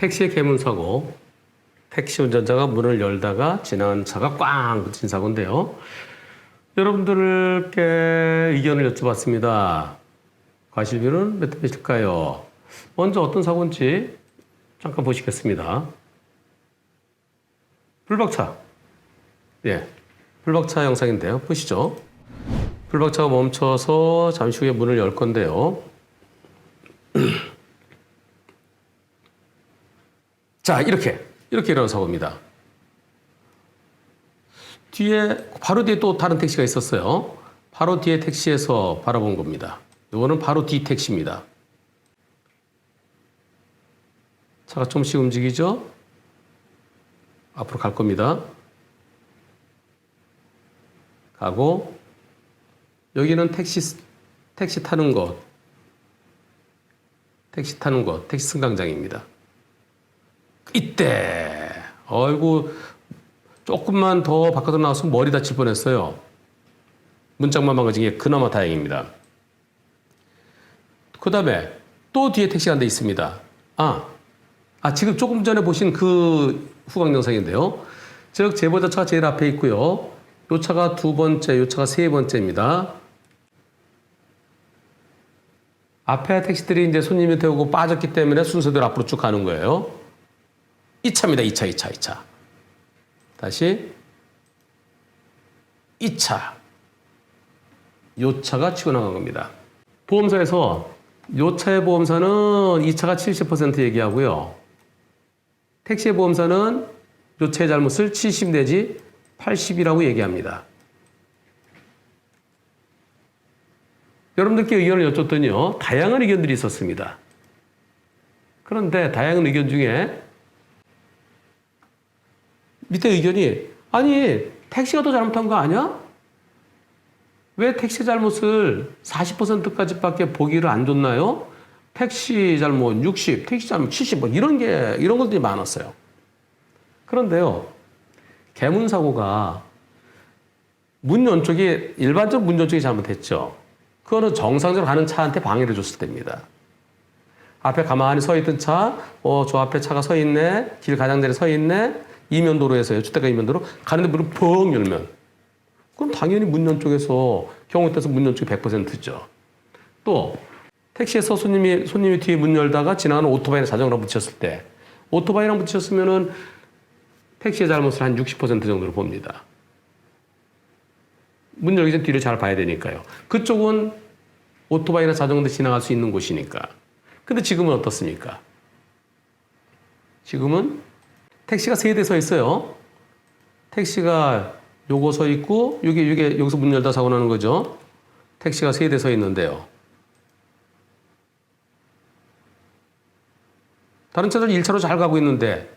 택시의 개문사고, 택시 운전자가 문을 열다가 지나간 차가 꽝 붙인 사고인데요. 여러분들께 의견을 여쭤봤습니다. 과실비는 몇 대 몇일까요? 먼저 어떤 사고인지 잠깐 보시겠습니다. 불박차. 예, 불박차 영상인데요. 보시죠. 불박차가 멈춰서 잠시 후에 문을 열 건데요. 자, 이렇게 일어난 사고입니다. 바로 뒤에 또 다른 택시가 있었어요. 바로 뒤에 택시에서 바라본 겁니다. 이거는 바로 뒤 택시입니다. 차가 조금씩 움직이죠? 앞으로 갈 겁니다. 가고, 여기는 택시 타는 곳, 택시 승강장입니다. 이때, 아이고, 조금만 더 바깥으로 나왔으면 머리 다칠 뻔했어요. 문짝만 망가진 게 그나마 다행입니다. 그 다음에 또 뒤에 택시가 한 대 있습니다. 지금 조금 전에 보신 그 후방 영상인데요. 즉, 제보자 차가 제일 앞에 있고요. 요 차가 두 번째, 요 차가 세 번째입니다. 앞에 택시들이 이제 손님이 태우고 빠졌기 때문에 순서대로 앞으로 쭉 가는 거예요. 이 차입니다. 이 차. 다시 이 차. 요 차가 치고 나간 겁니다. 보험사에서 요 차의 보험사는 이 차가 70% 얘기하고요. 택시의 보험사는 요 차의 잘못을 70 내지 80이라고 얘기합니다. 여러분들께 의견을 여쭙더니요. 다양한 의견들이 있었습니다. 그런데 다양한 의견 중에 밑에 의견이 택시가 더 잘못한 거 아니야? 왜 택시 잘못을 40%까지밖에 보기를 안 줬나요? 택시 잘못 60, 택시 잘못 70, 이런 것들이 많았어요. 그런데요, 개문 사고가 일반적 문 연쪽이 잘못했죠. 그거는 정상적으로 가는 차한테 방해를 줬을 때입니다. 앞에 가만히 서 있던 차, 저 앞에 차가 서 있네, 길 가장자리에 서 있네, 이면도로에서요, 주택가 이면도로 가는데 문을 펑 열면, 그럼 당연히 문 연쪽에서 경우에 따라서 문 연쪽이 100%죠. 또 택시에서 손님이 뒤에 문 열다가 지나가는 오토바이나 자전거랑 부딪혔을 때, 오토바이랑 부딪혔으면은 택시의 잘못을 한 60% 정도로 봅니다. 문 열기 전 뒤를 잘 봐야 되니까요. 그쪽은 오토바이나 자전거도 지나갈 수 있는 곳이니까. 근데 지금은 어떻습니까? 지금은 택시가 세 대 서 있어요. 택시가 요거 서 있고, 여기서 문 열다 사고 나는 거죠. 택시가 세 대 서 있는데요. 다른 차들 1차로 잘 가고 있는데,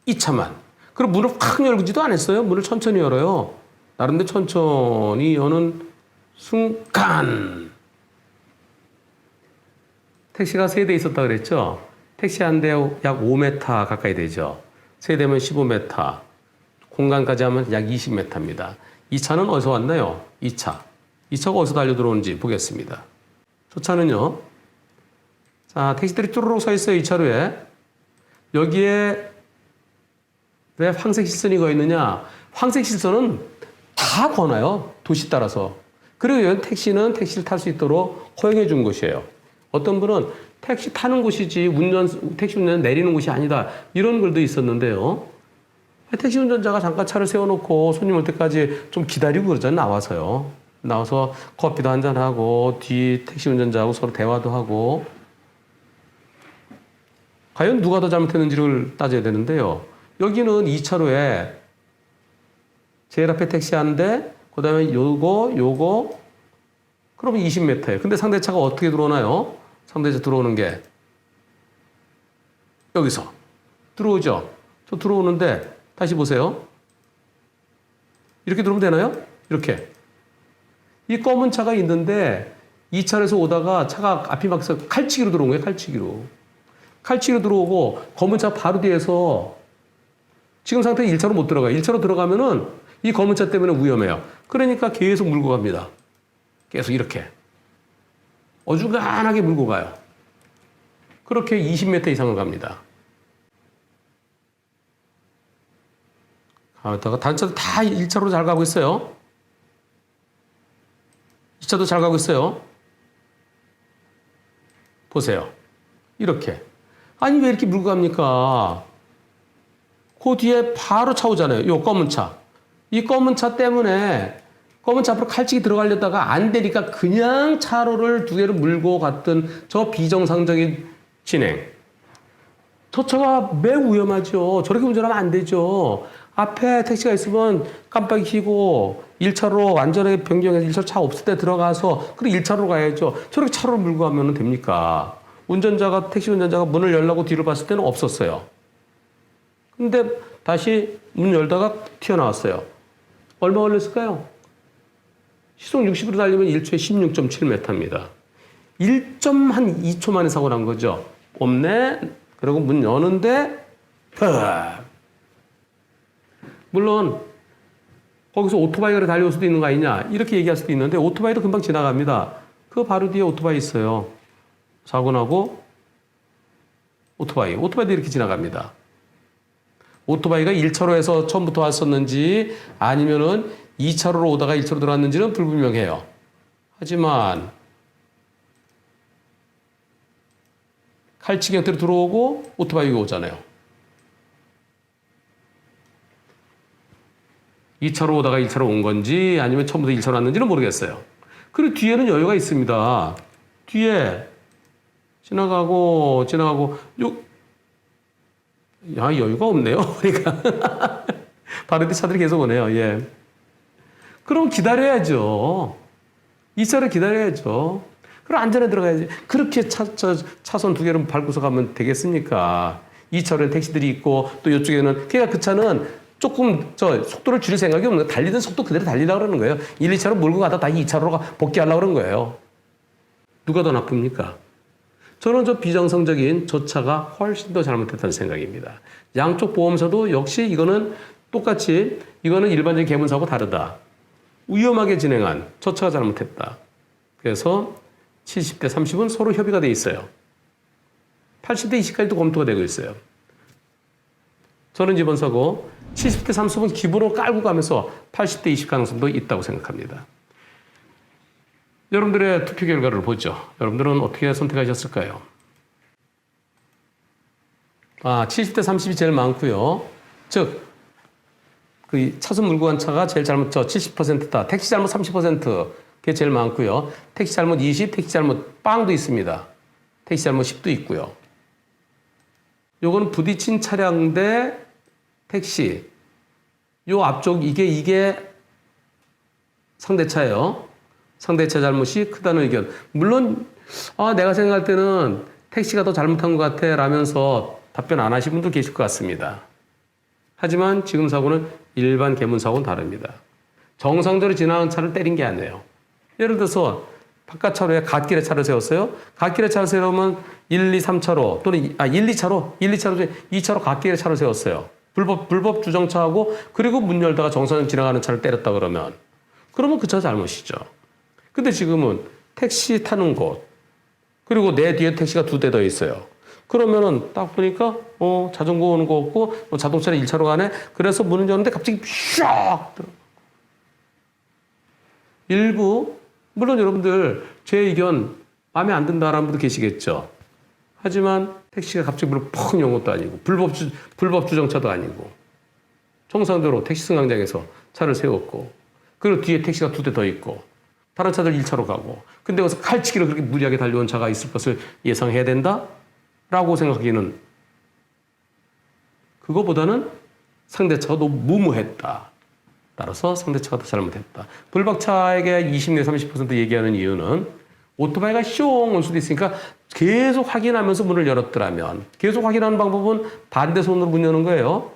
2차만. 그럼 문을 확 열지도 않았어요. 문을 천천히 열어요. 나름대로 천천히 여는 순간. 택시가 세 대 있었다 그랬죠? 택시 한 대 약 5m 가까이 되죠? 세 대면 15m. 공간까지 하면 약 20m입니다. 이 차는 어디서 왔나요? 이 차가 어디서 달려 들어오는지 보겠습니다. 저 차는요. 자, 택시들이 뚜루룩 서 있어요. 이 차로에. 여기에 왜 황색 실선이 거 있느냐? 황색 실선은 다 거나요. 도시 따라서. 그리고 택시는 택시를 탈 수 있도록 허용해 준 곳이에요. 어떤 분은 택시 타는 곳이지 택시 운전 내리는 곳이 아니다. 이런 글도 있었는데요. 택시 운전자가 잠깐 차를 세워놓고 손님 올 때까지 좀 기다리고 그러잖아요. 나와서 커피도 한잔하고 뒤 택시 운전자하고 서로 대화도 하고. 과연 누가 더 잘못했는지를 따져야 되는데요. 여기는 2차로에 제일 앞에 택시 한 대, 그 다음에 요거, 그러면 20m예요. 근데 상대차가 어떻게 들어오나요? 상대차 들어오는 게 여기서 들어오죠. 저 들어오는데 다시 보세요. 이렇게 들어오면 되나요? 이렇게. 이 검은 차가 있는데 2차로에서 오다가 차가 앞이 막혀서 칼치기로 들어온 거예요. 칼치기로 들어오고 검은 차 바로 뒤에서 지금 상태 1차로 못 들어가요. 1차로 들어가면은 이 검은 차 때문에 위험해요. 그러니까 계속 물고 갑니다. 계속 이렇게. 어중간하게 물고 가요. 그렇게 20m 이상을 갑니다. 다른 차도 다 1차로 잘 가고 있어요. 2차도 잘 가고 있어요. 보세요. 이렇게. 아니, 왜 이렇게 물고 갑니까? 그 뒤에 바로 차 오잖아요. 이 검은 차. 이 검은 차 때문에 검은 차 앞으로 칼찍이 들어가려다가 안 되니까 그냥 차로를 두 개를 물고 갔던 저 비정상적인 진행. 저 차가 매우 위험하죠. 저렇게 운전하면 안 되죠. 앞에 택시가 있으면 깜빡이 켜고 1차로 안전하게 변경해서 1차로 차 없을 때 들어가서 그리고 1차로 가야죠. 저렇게 차로를 물고 가면 됩니까? 택시 운전자가 문을 열라고 뒤를 봤을 때는 없었어요. 근데 다시 문 열다가 튀어나왔어요. 얼마 걸렸을까요? 시속 60으로 달리면 1초에 16.7m입니다. 1.2초 만에 사고 난 거죠. 없네. 그리고 문 여는데 물론 거기서 오토바이가 달려올 수도 있는 거 아니냐 이렇게 얘기할 수도 있는데 오토바이도 금방 지나갑니다. 그 바로 뒤에 오토바이 있어요. 사고 나고 오토바이도 이렇게 지나갑니다. 오토바이가 1차로에서 처음부터 왔었는지 아니면은 2차로로 오다가 1차로 들어왔는지는 불분명해요. 하지만 칼치기 형태로 들어오고 오토바이가 오잖아요. 2차로 오다가 1차로 온 건지 아니면 처음부터 1차로 왔는지는 모르겠어요. 그리고 뒤에는 여유가 있습니다. 뒤에 지나가고 여유가 없네요. 그러니까 바로 뒤 차들이 계속 오네요. 예. 그럼 기다려야죠. 2차를 기다려야죠. 그럼 안전에 들어가야지. 그렇게 차선 두 개를 밟고서 가면 되겠습니까? 2차로에 택시들이 있고 또 이쪽에는 그러니까 그 차는 조금 속도를 줄일 생각이 없는 거예요. 달리던 속도 그대로 달리려고 그러는 거예요. 1, 2차로 몰고 가다 다시 2차로로 복귀하려고 그러는 거예요. 누가 더 나쁩니까? 저는 저 비정상적인 저 차가 훨씬 더 잘못했다는 생각입니다. 양쪽 보험사도 역시 이거는 똑같이 이거는 일반적인 개문사하고 다르다. 위험하게 진행한 저 차가 잘못했다. 그래서 70대 30은 서로 협의가 돼 있어요. 80대 20까지도 검토가 되고 있어요. 저는 이번 사고 70대 30은 기본으로 깔고 가면서 80대 20 가능성도 있다고 생각합니다. 여러분들의 투표 결과를 보죠. 여러분들은 어떻게 선택하셨을까요? 70대 30이 제일 많고요. 즉, 그 차선 물고 간 차가 제일 잘못 70%다. 택시 잘못 30%. 그게 제일 많고요. 택시 잘못 20, 택시 잘못 빵도 있습니다. 택시 잘못 10도 있고요. 요건 부딪힌 차량 대 택시. 요 앞쪽 이게 상대차예요. 상대차 잘못이 크다는 의견. 물론 내가 생각할 때는 택시가 더 잘못한 것 같아 라면서 답변 안 하신 분도 계실 것 같습니다. 하지만 지금 사고는 일반 개문 사고는 다릅니다. 정상적으로 지나가는 차를 때린 게 아니에요. 예를 들어서 바깥차로에 갓길에 차를 세웠어요. 갓길에 차를 세우면 1, 2, 3차로 또는 1, 2차로 중에 2차로 갓길에 차를 세웠어요. 불법 주정차하고 그리고 문 열다가 정상 지나가는 차를 때렸다 그러면 그 차 잘못이죠. 근데 지금은 택시 타는 곳 그리고 내 뒤에 택시가 2대 더 있어요. 그러면은 딱 보니까 자전거 오는 거 없고 자동차는 1차로 가네. 그래서 문을 여는데 갑자기 샥 들어. 일부 물론 여러분들 제 의견 마음에 안 든다라는 분도 계시겠죠. 하지만 택시가 갑자기 문을 펑 연 것도 아니고 불법 주정차도 아니고 정상적으로 택시 승강장에서 차를 세웠고 그리고 뒤에 택시가 2대 더 있고 다른 차들 1차로 가고 근데 거기서 칼치기로 그렇게 무리하게 달려온 차가 있을 것을 예상해야 된다? 라고 생각하기는 그거보다는 상대차가 너무 무모했다. 따라서 상대차가 더 잘못했다. 불박차에게 20, 30% 얘기하는 이유는 오토바이가 숑 올 수도 있으니까 계속 확인하면서 문을 열었더라면 계속 확인하는 방법은 반대손으로 문 여는 거예요.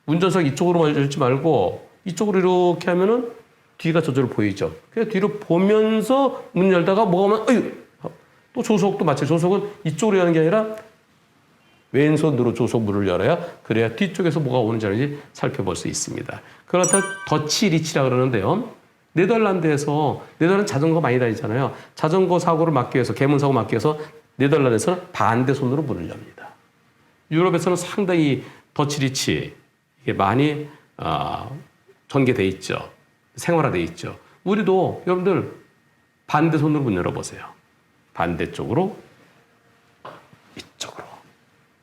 운전석 이쪽으로 열지 말고 이쪽으로 이렇게 하면은 뒤가 저절로 보이죠. 그래서 뒤로 보면서 문 열다가 뭐가 오면 또 조속도 마찬가지. 조속은 이쪽으로 여는 게 아니라 왼손으로 조속 문을 열어야 그래야 뒤쪽에서 뭐가 오는지 아닌지 살펴볼 수 있습니다. 그렇다 더치 리치라 그러는데요. 네덜란드 자전거 많이 다니잖아요. 자전거 사고를 막기 위해서 개문 사고 막기 위해서 네덜란드에서는 반대손으로 문을 엽니다. 유럽에서는 상당히 더치 리치 이게 많이 전개돼 있죠. 생활화돼 있죠. 우리도 여러분들 반대손으로 문 열어보세요. 반대쪽으로